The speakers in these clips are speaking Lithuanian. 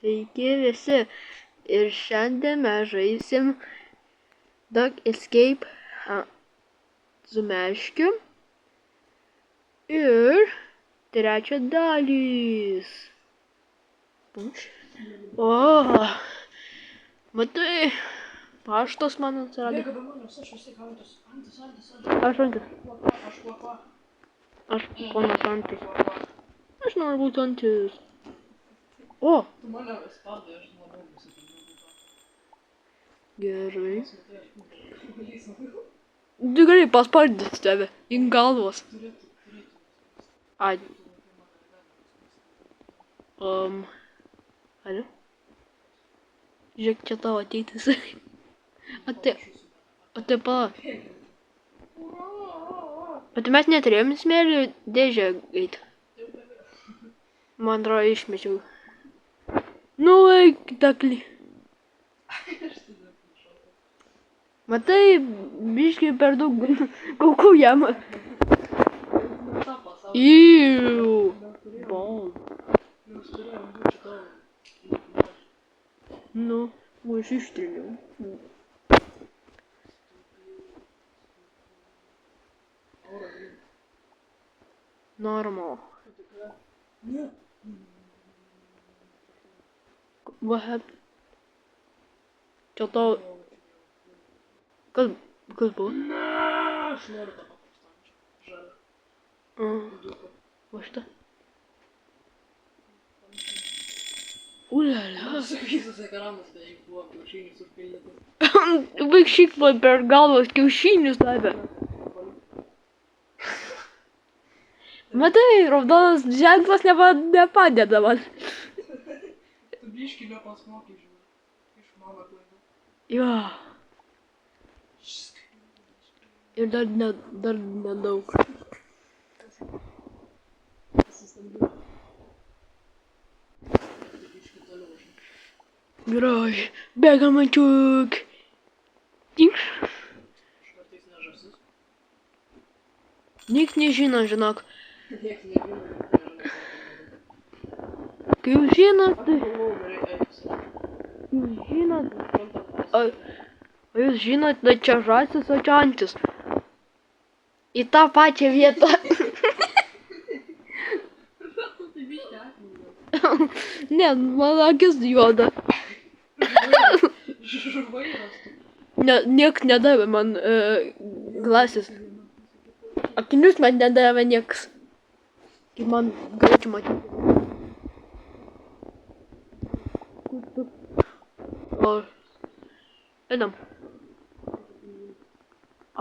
Sveiki visi. Ir šiandien mes žaisim Duck Escape su meškiu. Ir trečia dalys. O, matai, paštas man atsirado. Aš antis. Aš ponas antis. Aš noriu būti antis. O! Tu mane spaudai, aš manau, visi ten Gerai. Tikrai paspardys tave į galvos. Ai. Ane? Žiūrėk, čia tavo ateitis. Atai pala. Bet mes neturėjom smėlių dėžę eiti. Man atrodo, išmečiau. Nu, eik, dakli. Matai, biškai per daug kaukų jam. Iu. Bol. Nu, aš ištriniau. Normal. What happened? Čia tau... Kas buvo? Aš noriu tą papustančią. Žalia. Va šitą. Ulala. Visas ekranas beveik buvo kiaušinius užpildytas. Baik šikvai per galvas kiaušinius davė. Matai, raudonas ženklas nepadeda man. Tu biškį nepasmokai, žinai. Iš mano klaida. Jo. Ir dar nedaug. Gerai, bėgam ančiuk. Aš kartais nežąsis. Niks nežino, žinok. Nieks nežino. Kai jūs žinot, tai... Jūs žinot... O jūs žinot, tai čia žąsis, o čia antis. Į tą pačią vietą. Ne, mano akis juoda. Nieks nedavė man glasės. Akinius man nedavė nieks. Kaip man galėčiau matyti. Kur tu? O, einam.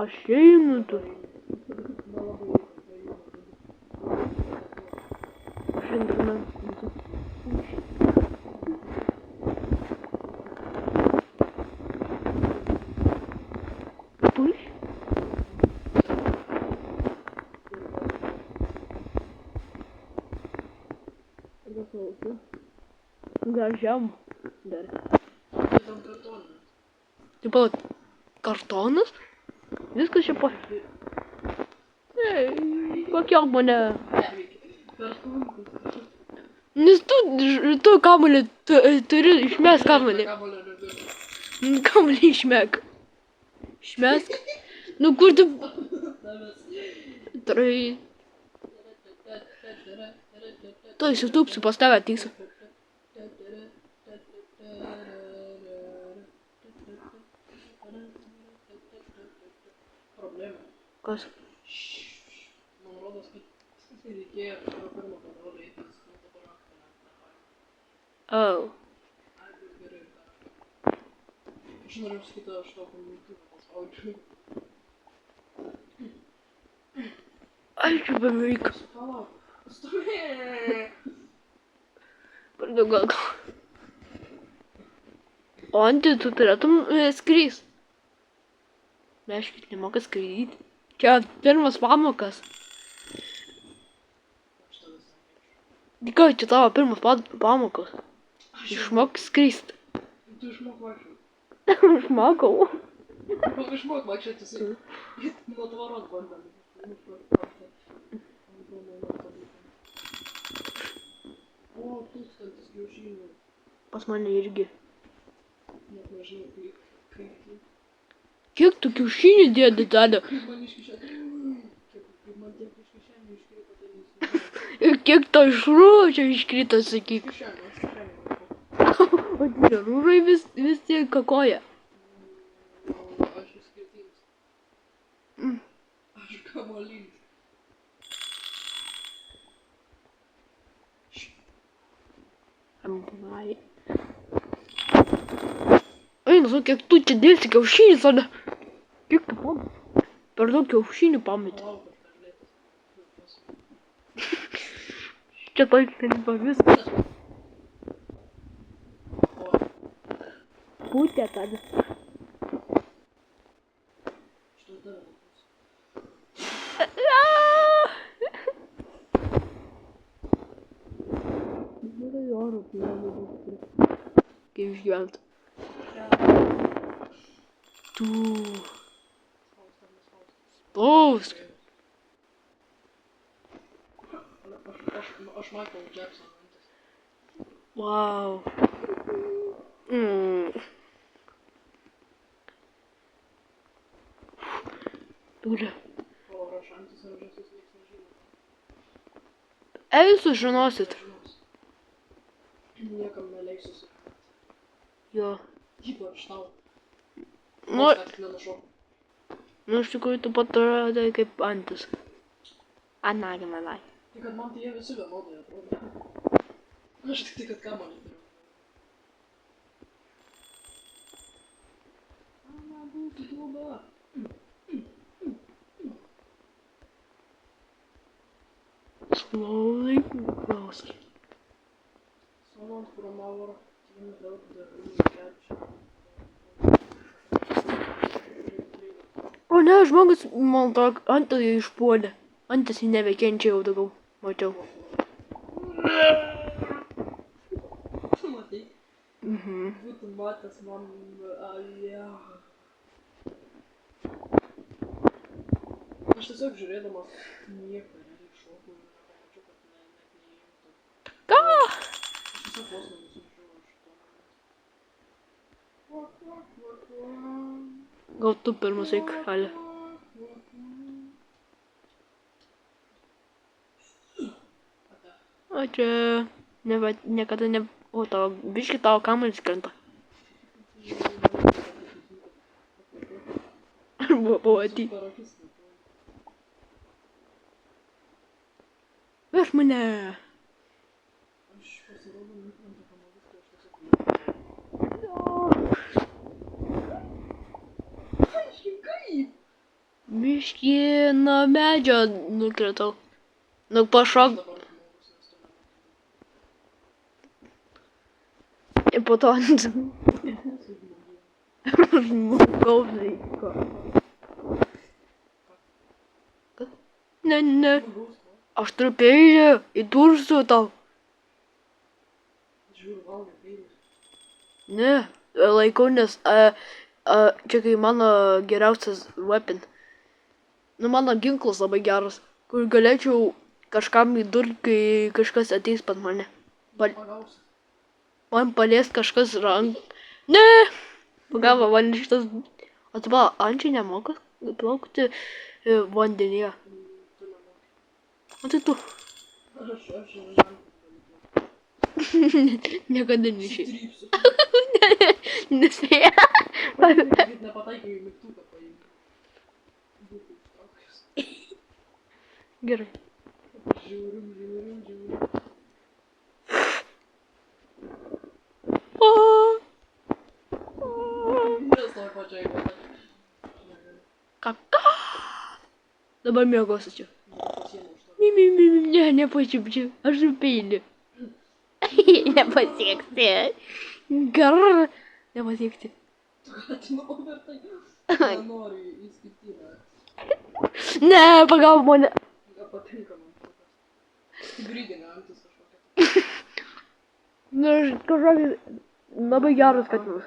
Aš einu tu. Aš einu. Push. Gražiam dar. Tam kartonas. Taip pat kartonas? Viskas čia pa... Ei, kokia mane... Nes tu kamuolį turi išmesk kamuolį. Kamuolį išmek. Išmesk. Nu kur tu... Trai... Tu įsitūpsiu pas tave ateisiu. Problema. Kas? Man rodos, kad reikėjo kažko pirmo padaryti, eiti su dabar raktą. Oh. Ai, bus gerai ir ką. Aš noriu sakyti, aš tau paminėtuvą paspaudžiu. Aš čia beveik. Palauk. Stovėk. Per daug gal. O anti, tu turėtum skrist. Meškis nemoka skraidyti. Čia pirmas pamokas. Ką, čia tavo pirmas pamokas. Išmok skrist. Tu išmok vaikščioti. Išmokau. Išmok vaikščioti su... Nuo tvaros bandam. O, 1000 kiaušinių. Pas mane irgi. Net nežinau, kaip. Kiek tų kiaušinių dėdi tada? Kaip man iš kišenės. Kaip man tiek iš kišenės iškrito, tai neįsivaizduoju. Ir kiek to iš rūčio iškrito, sakyk. Kišenės. O tie rūrai vis tiek kakoja. Aš išskirtinis. Aš kamuolys. Ambai. Eina, su kiek tu čia dėsi kiaušinį tada? Kiek tu pamet? Per daug kiaušinių pamet. Čia taip nepaviskas. Putė tada. Kaip išgyvent. Tu. Spausk. Aš Michael Jackson. Wow. Turi. O aš antis ar žasis nieks nežino. Jūs sužinosit. Niekam neleisiu sužinoti. Jo. Ypač tau. Nu, Aš tik nenušau. iš tikrųjų tu patrodai kaip antis. Anagi manai. Tik kad man tai jie visi vienodai atrodo. Aš tik kad kamuolį turiu. Ana, būtų bloga. Slowly close. Someone from our team wrote the catch. O ne, žmogus man to antą išpuolė. Antas jį nebekenčia jau daugiau. Mačiau. Matai? Būtų matęs man... Aš tiesiog žiūrėdamas nieko realiai šokau ir nepamačiau, kad net neįjungtų. Ką? Aš tiesiog vos nenusižiūrėjau šito. Gal tu pirmas eik, Ale. O čia... Niekada ne... O tavo... Biški tavo kamuolis krenta. Arba pavati. Veš mane. Aš pasirodo nukrenta kamuolys, tai aš tiesiog... Aiškiai, kaip? Biški nuo medžio nukritau. Nu pašok. Ir po to ant... Žmogaus veiko. Ne. Aš turiu peilį. Įdursiu tau. Žiūriu, valgai peilius. Ne. Laikau, nes... Čia kai mano geriausias weapon. Nu, mano ginklas labai geras. Kur galėčiau kažkam įdurti, kai kažkas ateis pat mane. Pagausi. Man palies kažkas rank... Ne! Pagavo, man šitas... Atsipa, ančiai nemoka plaukti vandenyje. Tu nemoki. O tai tu. Aš žinau. Niekada neišėjai. Trypsiu. Nespėja. Kaip nepataikiau į mygtuką paimti. Būtų ištraukęs. Gerai. Žiūrim. Nes toj pačiai vietoj. Kaka. Dabar miegosiu čia. Pasiėmiau už to. Ne, nepasiimčiau. Aš su peiliu. Nepasiekti. Grrr. Nepasiekti. Tu ką atinu vertai? Nenoriu į skirtinę. Ne, pagauk mane. Nepatinka man tokios. Hybridinė antis kažkokia. Nu, aš kažkokį labai geras katinas.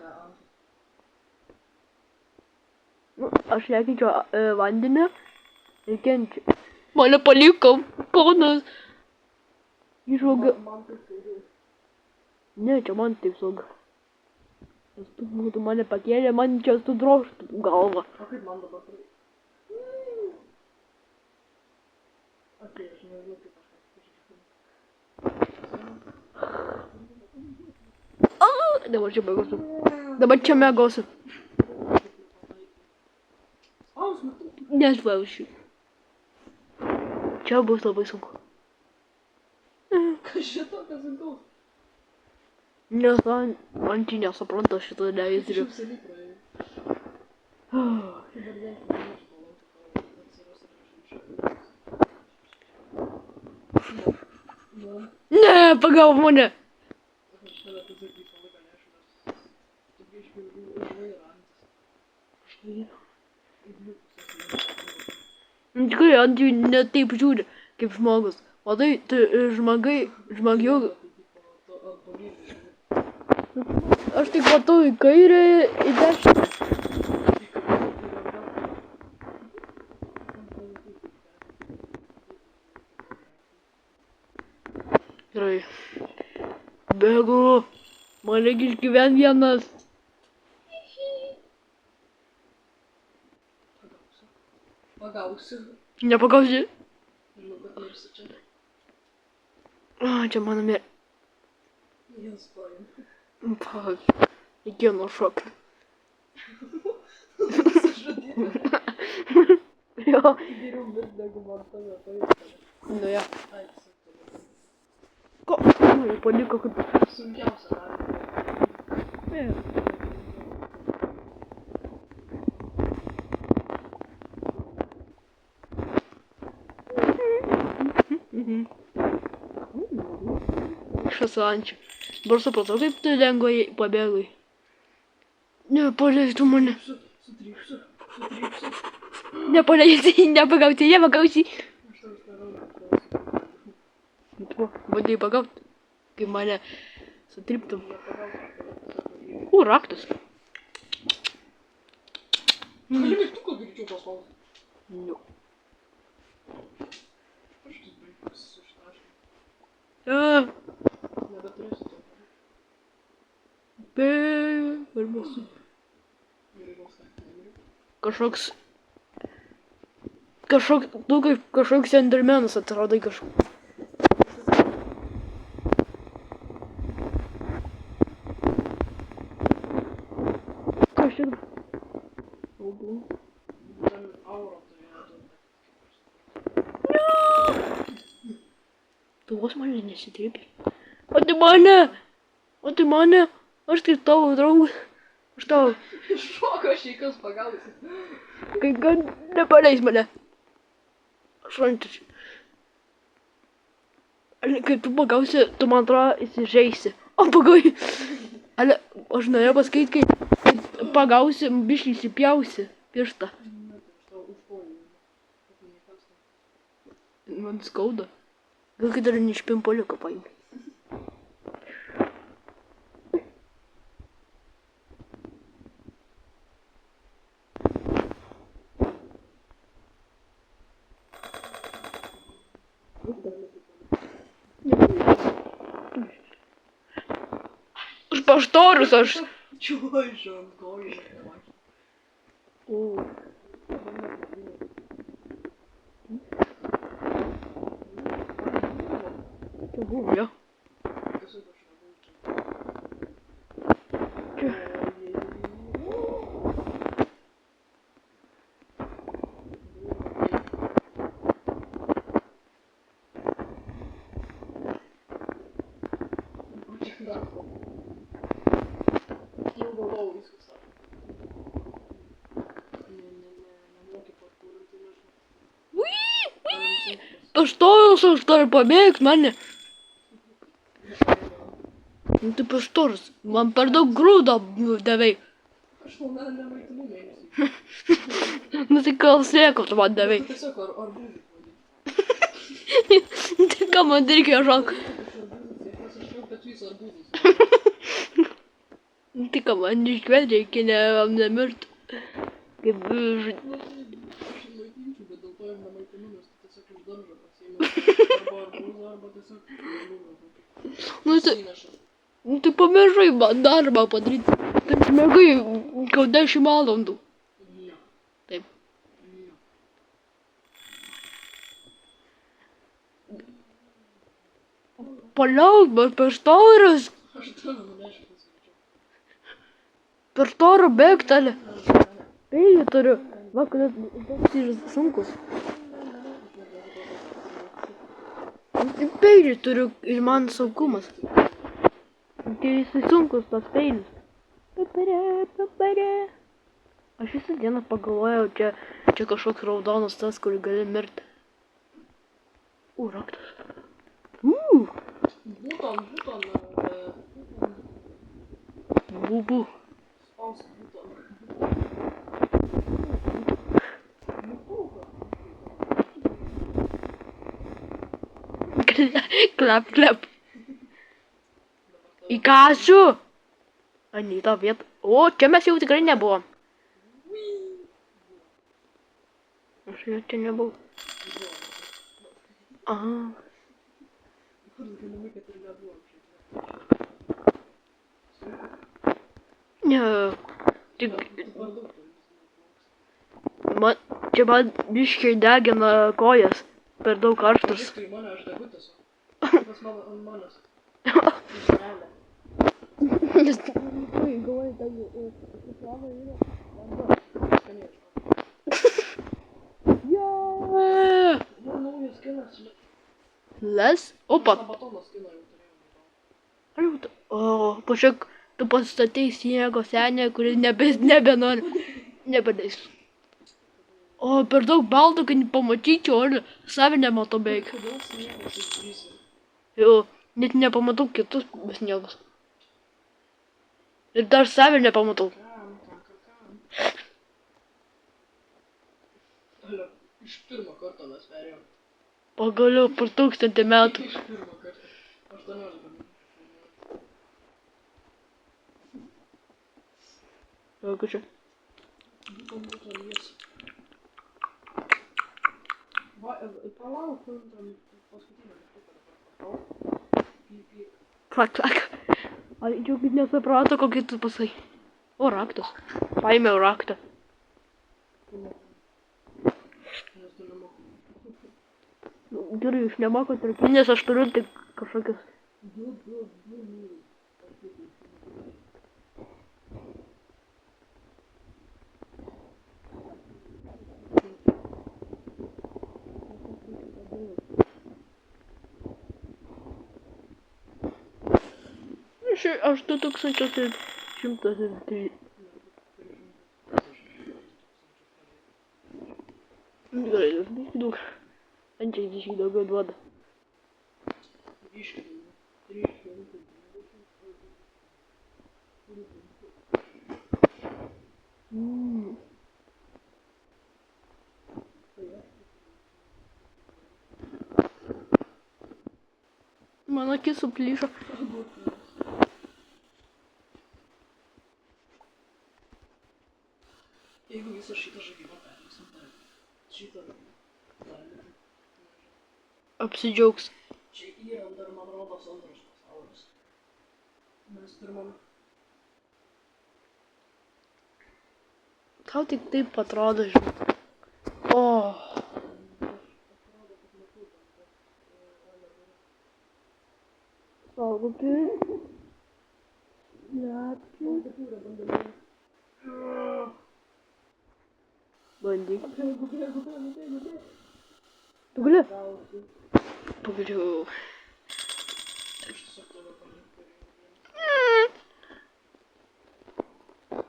Nu, aš nekeičiu vandenį ir kenčiu. Mane paliko, ponas. Išvoga. Man tai turi. Ne, čia man taip saugu. Nes tu būtų mane pakėlė, man čia sudrožtų galvą. O kaip man dabar tai? Okei, aš nežinau kaip kažką. Dabar čia mėgosiu. Dabar čia mėgosiu. Spausme tu. Nespausčiau. Čia bus labai sunku. Kas šito, kas sunkaus? Nes man čia nesupranta šito Aš televizorių. jau seniai praėjau. Dabar vėl pamirštu palaukti, kol atsiras ir aš anksčiau. Ne, pagauk mane. Aš tave tiesiog visą laiką nešu, nes tu biškį užvai rantis. Ir liukus Tikrai ant jų ne taip žiūri, kaip žmogus. Matai, tu žmogiau. Aš tik matau į kairę, į dešinę. Gerai. Bėgu. Man reikia išgyventi vienas. Pagausiu. Nepagausi. Žinau, kad mirsiu čia. Čia mano mirė. Jis paim. Reikėjo nušokti. Sužadėti. Jo. Geriau mirt, negu man tave paimti. Nu ja. Ai, Ko? Nu, paliko kaip. sunkiausia darbo. Šasančių. Dabar supratau, kaip tu lengvai pabėgai. Nepaleistų mane. Sutrypsiu. Nepaleistai, nepagausi. Aš tau ištarau. Bandai pagauti. Kaip mane sutriptum. Nepagausiu. O, raktas. Gali mygtuką greičiau paspausti. Nu. Aš tas baigus ištaškiau. Nebeturėsiu to. Arba su. Gerai, gal sakyti. Kažkoks endermenas atradai kažką. Kas čia? Ten aura turėjo. Tu vos mane nesitrėpė. O tai mane. Aš kaip tavo draugas. Aš tavo. Šoko šeikas pagausi. Kai gan nepaleis mane. Aš rančiu. Kai tu pagausi, tu man atrodo įsižeisi. O pagai. Ale, aš norėjau pasakyti, kai pagausi, biškį įsipjausi pirštą. Ne, tai aš tau užpuoliau. Man skauda. Gal kai dar iš pimpoliuko paimai. Aš paštorus aš. Čiuožiu ant kojų. O. Čia buvo, jo. Jau galvojau viskas. Nemoki parkūrinti, nežinau. Paštorus aš turiu pabėgti mane. Nu tai paštorus. Man per daug grūdo davai. Aš tau nemaitinu mėnesį. Nu tai gal sėko tu man davai. Tu tiesiog arbūzį pavadini. Tai ką man reikėjo žalk. Aš jau bet visą arbūzus. Tai ką man iškvėdė iki nemirtų. Kaip Aš jį maitinčiau, bet dėl to jam nemaitinu, nes tu tiesiog iš daržo pasiimi arba arbūzą, arba tiesiog arbūzą. Nu tai. Įneša. Nu, tai pamiršai man darbą padaryti. Taip mėgai gal 10 valandų. Ne. Taip. Ne. Paliauk, bet per storas. Aš tave nunešiu paskaičiau. Per storą bėgtelį. Peilį turiu. Va, kad toks ir sunkus. Peilį turiu ir man saugumas. Tai jisai sunkus tas peilis. Paparė. Aš visą dieną pagalvojau, čia kažkoks raudonas tas, kur gali mirti. Raktas. Būtent. Bubu. Spausk būtent. Klap, klap. Įkasiu. Ani tą vietą. O, čia mes jau tikrai nebuvom. Aš jau čia nebuvau. Aha. Galimai, kad ir nebuvom šiaip. Ne. Tik... Čia man biškiai degina kojas. Per daug karštas. Žiūrėk, tai mane aš degu tiesiog. Pas mano ant manęs. Žemė. Buvo naujas skinas. Les? Opa. Sabatono skiną jau turėjau. O, pažiūrėk, tu pastatei sniego senę, kuri nebenori. Nebeleis. O, per daug balto, kad pamatyčiau, ar savį nematau beveik. Kodėl sniegas išdrįsė? Jo, net nepamatau kitus sniegus. Ir dar savį nepamatau. Kam? Alio, iš pirmo karto mes perėjom. Pagaliau per 1000 metų. Iš pirmo karto. 18 minučių. Jeigu čia. Būtent jis. Va, palauk, kur tam paskutinį mygtuką dabar paspausk. Klak, klak. Ai, džiaugiu nesuprato, kokį tu pasai. O, raktas. Paėmiau raktą. Nes tu nemoku. Gerai, jūs nemokote, nes aš turiu tik kažkokius. Aš 2103. Gerai, aš biškį daug. Ančiai biškį daugiau duoda. Biškį Man akis suplyšo. Jeigu visą šitą žaidimą perliksim, tai šitą dalį. Apsidžiaugs. Čia yra dar, man rodos, antras pasaulis. Mes pirmam. Tau tik taip atrodo, žinai. O. Saugoti. Lepti. Bandyk. Tu gali? Pagaliau. Aš tiesiog tave palikau.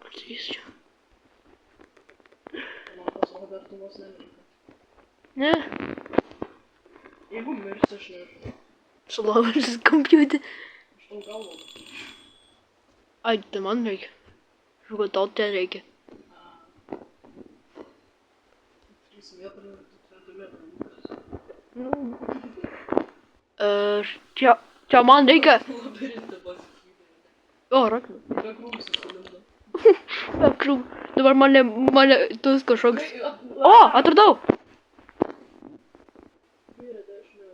Atsijus čia. Man tas Robertų vos nemirka. Ne? Jeigu mirsi, aš nežinau. Sulaužys kompiuterį. Aš tau galvą patyčiau. Ai, tai man reikia. Žinau, tau ten reikia. 3 metrai ir 2 centimetrai. Nu. Čia man reikia. Labirinte pasikydė. O, raktas. Be krūmsų sulinda. Akrūv. Dabar mane tus kažkoks. O, atradau. Kairė dešinė.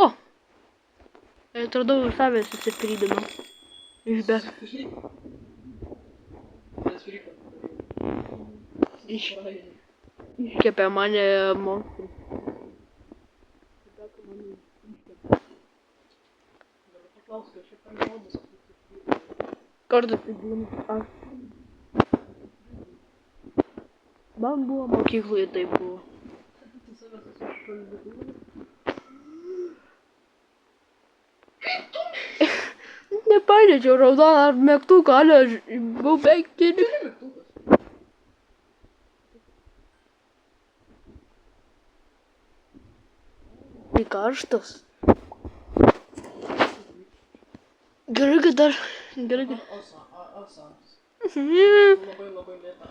O. atradau ir savęs susipridinau. Išbėg. Iškepė mane monstrų. Kartais tai būna. Man buvo mokykloje, tai buvo. Nepaliečiau raudoną mygtuką, ale aš buvau beveik tyri. Tai karštas. Gerai, kad dar... Gerai, kad... Labai lėta.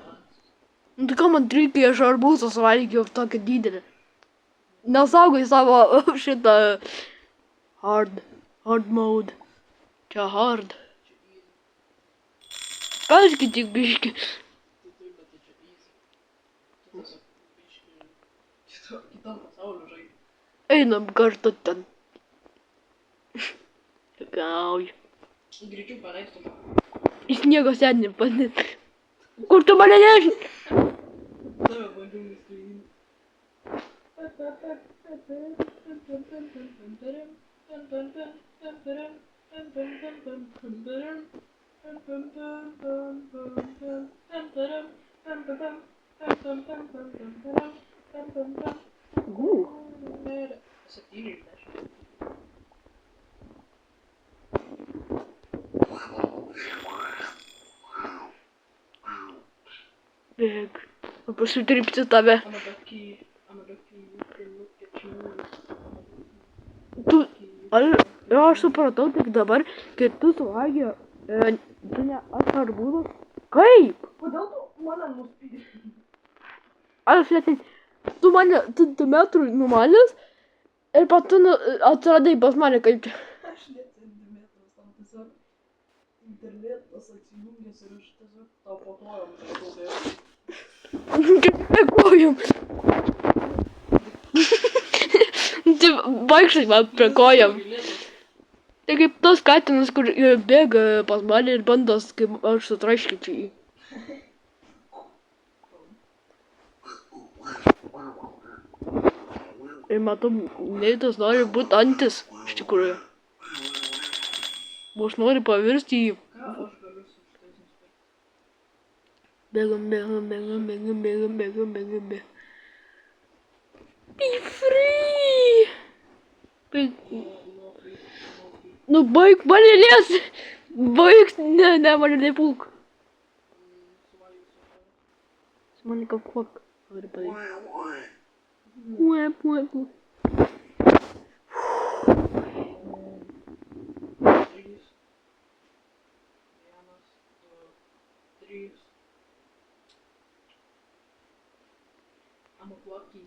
Nu tai ką man reikia, aš arbūzą suvalgiau tokį didelį. Nesaugai savo šitą... Hard mode. Čia hard. Paaiški tik biški. Kitam pasaulio žaidžiu. Einam kartu ten. Gauju. Greičiau paleistum. Į sniego senį padėt. Kur tu mane neši? Tave bandžiau nuskridinti. Bėg. Pasitrypti tave. Tu... Aš supratau tik dabar, kai tu suvalgė... Tu ne... Aš arbūzas. Kaip? Kodėl tu mane nuspydė? Aš net... Tu mane... Tu metrų numalęs ir pat tu atsiradai pas mane kaip čia. Aš net centimetras, tam tiesiog internetas atsijungęs ir aš tiesiog tau po kojom kažkodėl. Prie kojom. Tu vaikštai man prie kojom. Tai kaip tos katinas, kur bėga pas mane ir bandos, kaip aš sutraiškyčiau jį. Ir matau, Neitas nori būti antis, iš tikrųjų. Aš noriu pavirsti jį. Ką aš galiu su šitais nuspėti? Bėgam. Be free! Nu baig mane lies! Baig, ne, mane nepulk. Mane kažkuok nori padaryti. Uep. 3. I'm lucky.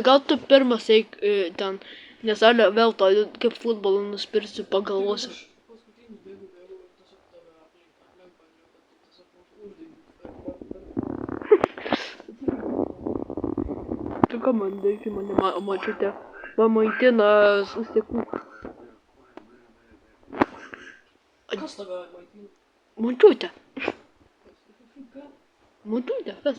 Gal tu pirmas eik ten, nes aš vėl to kaip futbolą nuspirsiu, pagalvosiu. Paskutinis bėgu ir tiesiog tave aplink bandžiau, kad tu tiesiog uždaigi. Tu ką man daigi, mane močiutė pamaitina susiekų. Kas tave maitina? Močiutė. Močiutė, kas?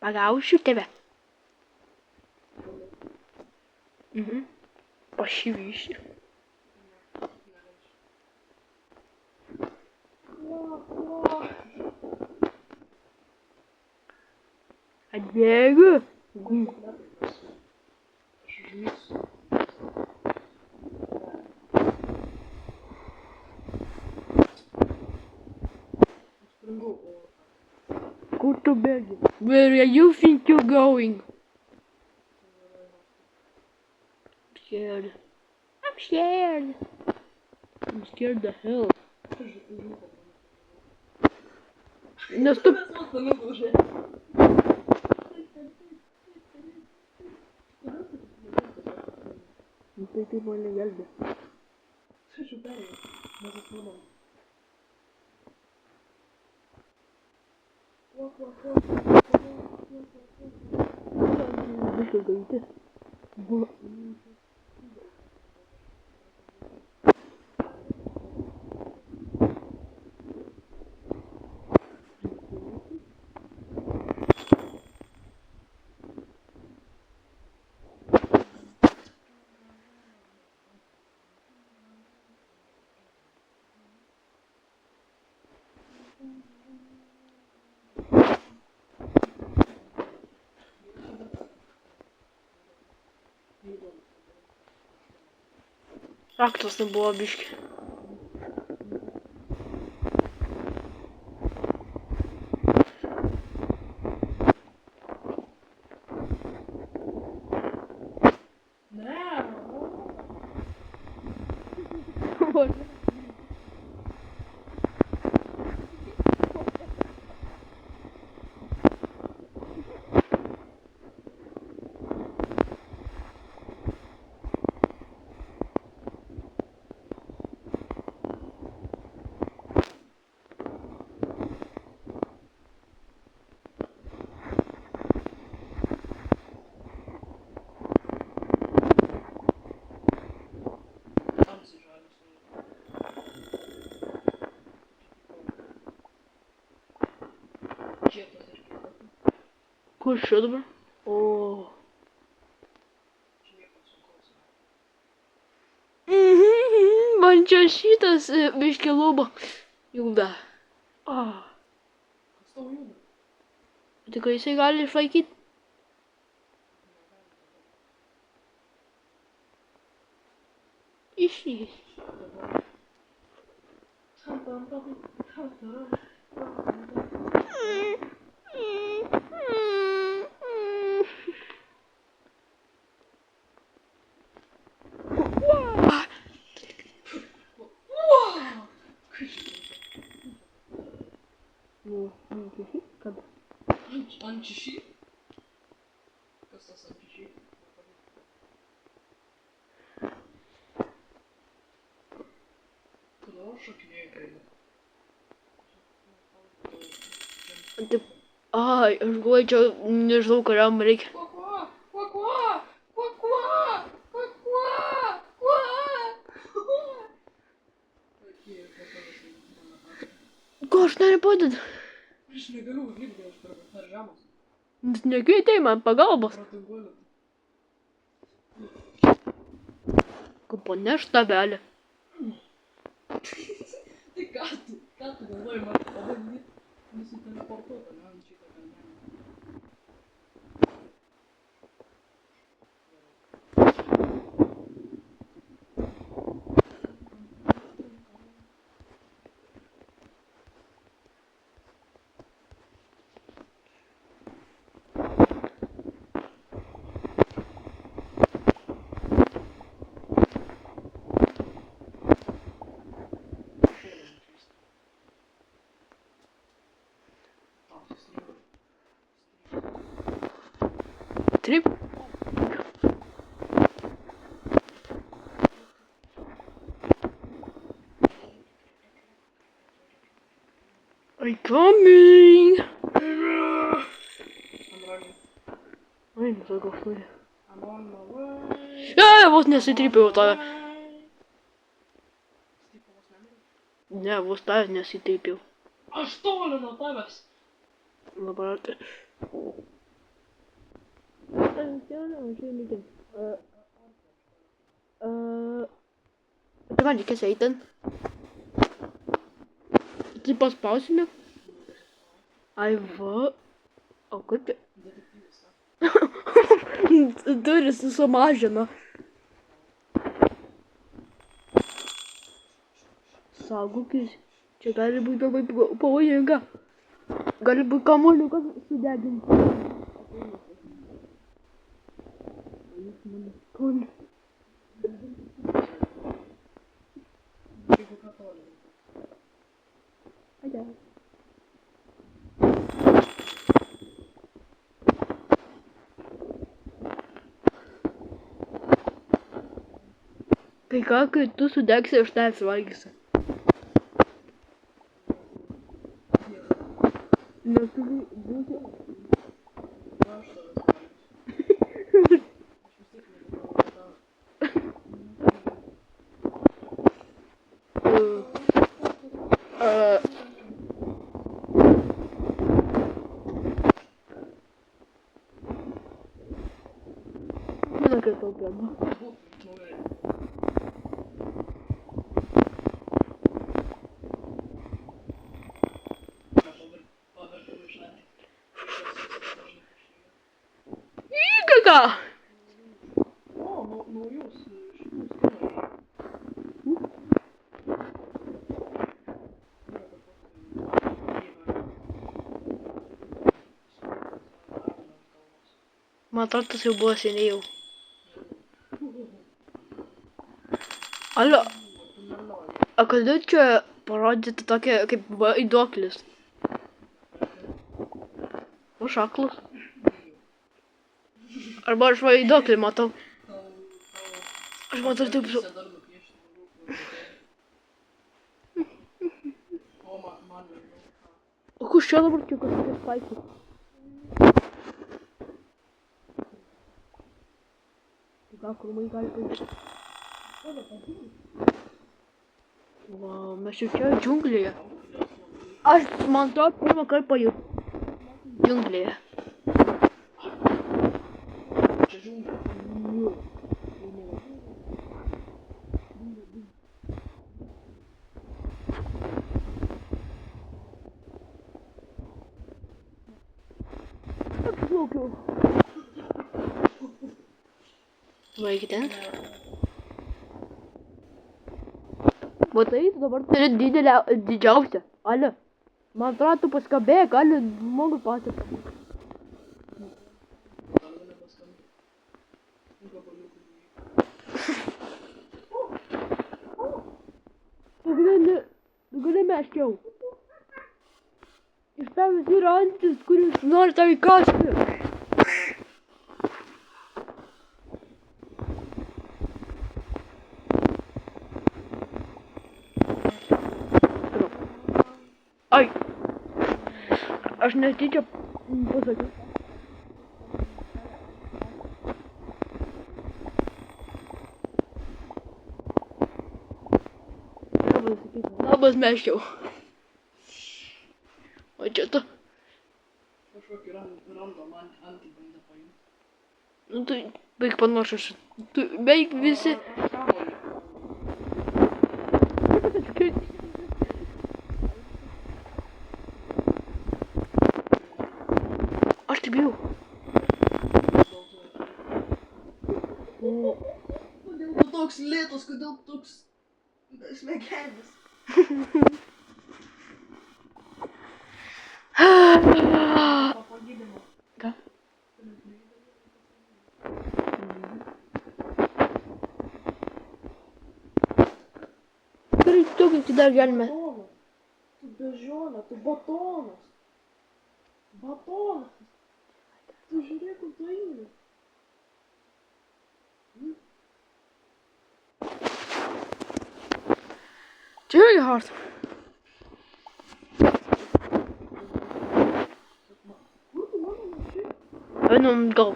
Pagausiu tave. Pašyvysiu. Atbėgu. Aš užmigsiu. Kur tu bėgi? Where you think you're going? I'm scared. I'm scared the hell. Nes tu... Nu tai taip mane gelbė. Aš jau perėjau. Mes atspaudom. Biškai gaiti. Raktas nebuvo biški. Kur čia dabar? O. Man čia šitas biški luba juda. Kas tau juda? Tikrai jisai gali išlaikyti? Išlys. Kad? Ančiši? Kas tas ančiši? Kodėl šokinėjai eilė? Taip. Ai, aš galvoju, čia nežinau, kuriam reikia. Ko aš noriu padėti? Aš negaliu užlipti, aš per žemas. Nes nekvietei man pagalbos. Protinguolė. Kaip paneš tavelį. Tai ką tu galvoji, man pabandyt nusiteleportuot, ne, ant šitą kalnelį. Trip. I'm coming. Ai, nesakau štai. I'm on my way. Vos nesitripiau tave. Stipovas nemirė? Ne, vos tavęs nesitripiau. Aš toli nuo tavęs. Dabar. Tai man reikės eiti. Tai paspausime. Ai va. O kaip čia? Duris sumažino. Saugokis. Čia gali būti labai pavojinga. Gali būti kamuoliukas sudeginti. Kon. Jeigu ką toli. Aja. Tai ką, kai tu sudegsi, aš tavęs valgysiu. Nes tu būsi... Aš tavęs valgysiu. Aš vis tiek nežinau, ką. Mano, kad tau pėdu. Įkaka! O, naujus šitus skinai. Man atrodo, tas jau buvo seniai jau. Alio, o kodėl čia parodyti tokia kaip vaiduoklis? Aš aklas. Arba aš vaiduoklį matau. Aš matau taip su... O kus čia dabar čia kažkokios paikos? Gal krūmai gali paimti? Va, mes jau čia džiunglėje. Aš, man to pirmą kartą pajutau. Džiunglėje. Čia džiunglė. Plaukiau. Va, iki ten. Matai, tu dabar turi didžiausią. Alio. Man atrodo, tu paskabėk, alio, žmogus pasakoti. Tu gali meškiau. Iš tavęs yra antis, kuris nori tave įkąsti. Ai. Aš netyčia pasakiau. Labas meškiau. O čia tu. Kažkokį random antibandą paimti. Nu tai baig panašus. Tu beveik visi. Aš taip bijau. Kodėl tu toks lėtas, kodėl toks smegenis? Pagydymo. Ką? Gerai, tokį dar galime. Tu bežionė, tu batonas. Batonas. Tu žiūrėk, kur tu eini. Čia irgi hard. Kur tu mano mašai? Einam gal.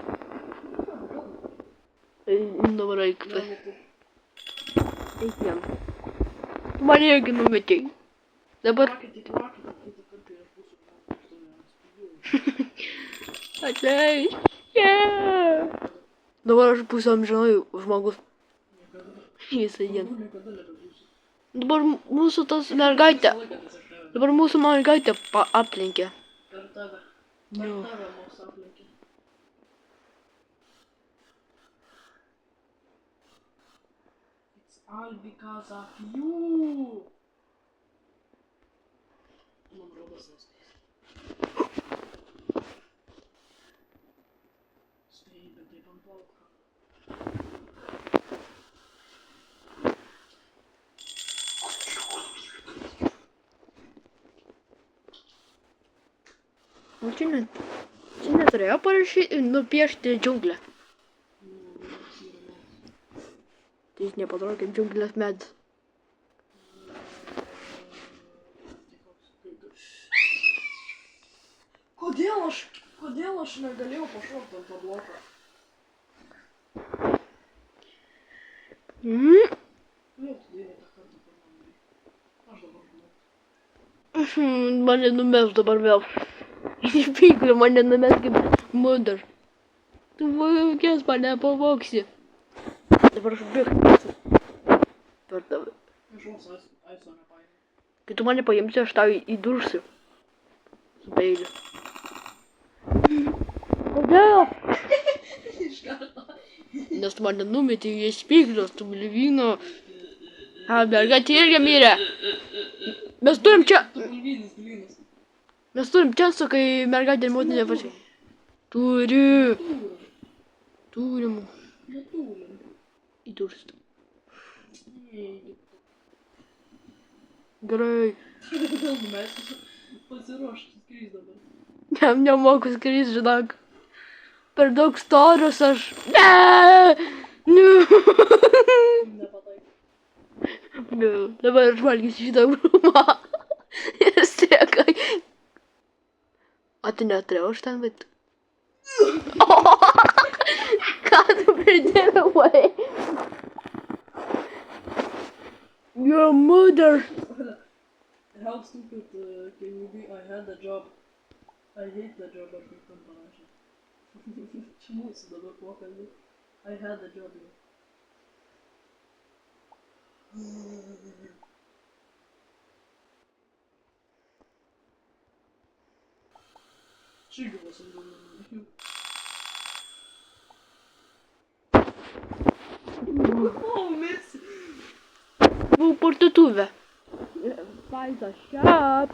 Dabar eik. Eik jam. Tu mane irgi numetei. Dabar. Kitą kartą aš būsiu Atleis. Dabar aš būsiu amžinai žmogus. Visą dieną. niekada nebebūsiu. Dabar mūsų tas mergaitė. Dabar mūsų mergaitė aplenkė. Per tave. Jo. Per tave mūsų aplenkė. It's all because of you. Man rodos nespės. Spėjai, bet taip ant plauko. O čia neturėjo parašyti, nupiešti džiunglę. Jis nepatraukė džiunglės medis. Kodėl aš negalėjau pašokti ant to bloko? Kodėl tu dėjai tą kartą per mane? Aš dabar žinau. Mane numes dabar vėl. Iš pyklio mane numes kaip mudar. Tu vaikės mane pavoksi. Dabar aš bėgsiu. Per tave. Aš vos aiso nepaėmė. Kai tu mane paimsi, aš tau įdursiu. Su peiliu. Kodėl? Iš karto. Nes tu mane numetė į spyglius, tu blivino. A, mergaitė irgi mirė. Mes turim čia... Tu bulvynis. Mes turim čiansą, kai mergaitė ir motinė pačiai. Turim. Neturim. Įdursti. Gerai. Mes pasiruošti skristi dabar. Nemoku skristi, žinok. Per daug storus aš... Ne! Dabar aš valgysiu šitą grūmą. Ir strėkai. O tu neturėjau už ten, bet... Ką tu pridėdavai? Your mother. How stupid can you be? I had a job. I hate the job at Bitcoin panašiai. Čia mūsų dabar pokalbį. I had a job. Čia buvo samdami. O, mirsi. Buvau parduotuvę. Paisa shop.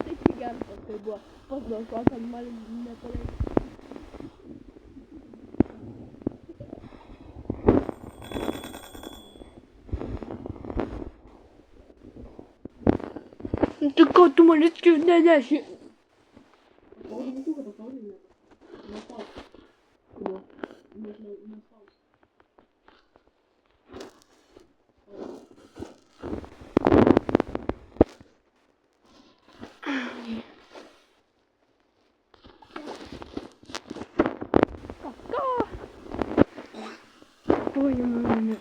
Tai čia geras paskui buvo. Pasdaužo, kad man nepalaikė. Tu ko tu manęs čia neneši? Ой, мама.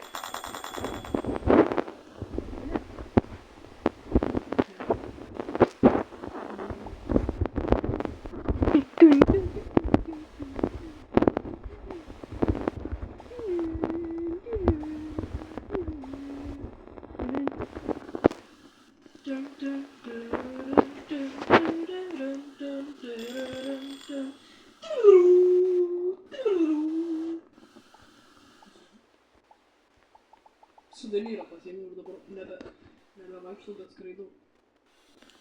Suvenyrą pasiėmiau ir dabar nebevaikštau, bet skraidau.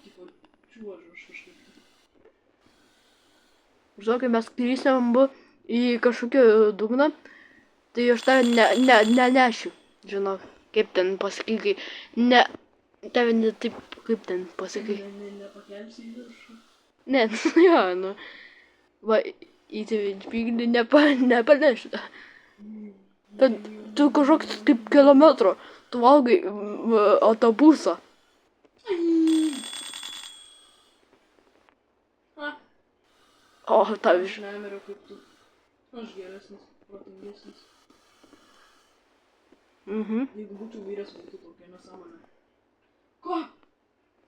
Tipo, čiuožiu aš kažkaip. Žinau, kai mes skrisim į kažkokį dugną, tai aš tave nenešiu. Žinau, kaip ten pasakai, kai ne... Tave ne taip, kaip ten pasakai. Nepakelsi į viršų. Ne, jo, nu. Va, į spyglį nepanešiu. Bet tu kažkoks kaip kilometro. Tu valgai autobusą. O, tau iš... Aš nemiriau kaip tu. Aš geresnis, protingesnis. Jeigu būčiau vyrės, būtų tokia nesąmonė. Ką?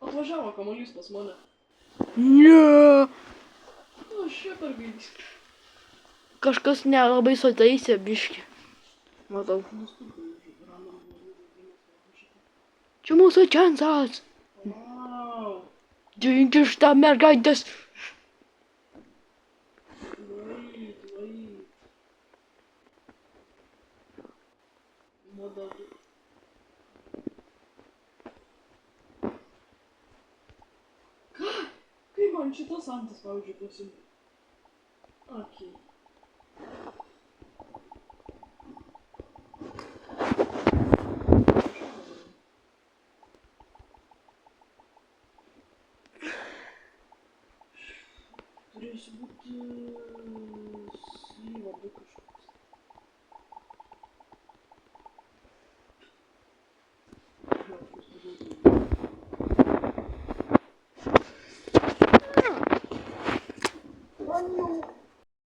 Atvažiavo kamuolys pas mane. Ne. Aš čia per gaidys. Kažkas nelabai sutaisė biškį. Matau. Čia mūsų čiansas. Wow. Dink iš tą mergaitės. Wait. Madabu. Ką? Kaip man šitas antas, pavyzdžiui, pasimė? Okei. Turėsiu būti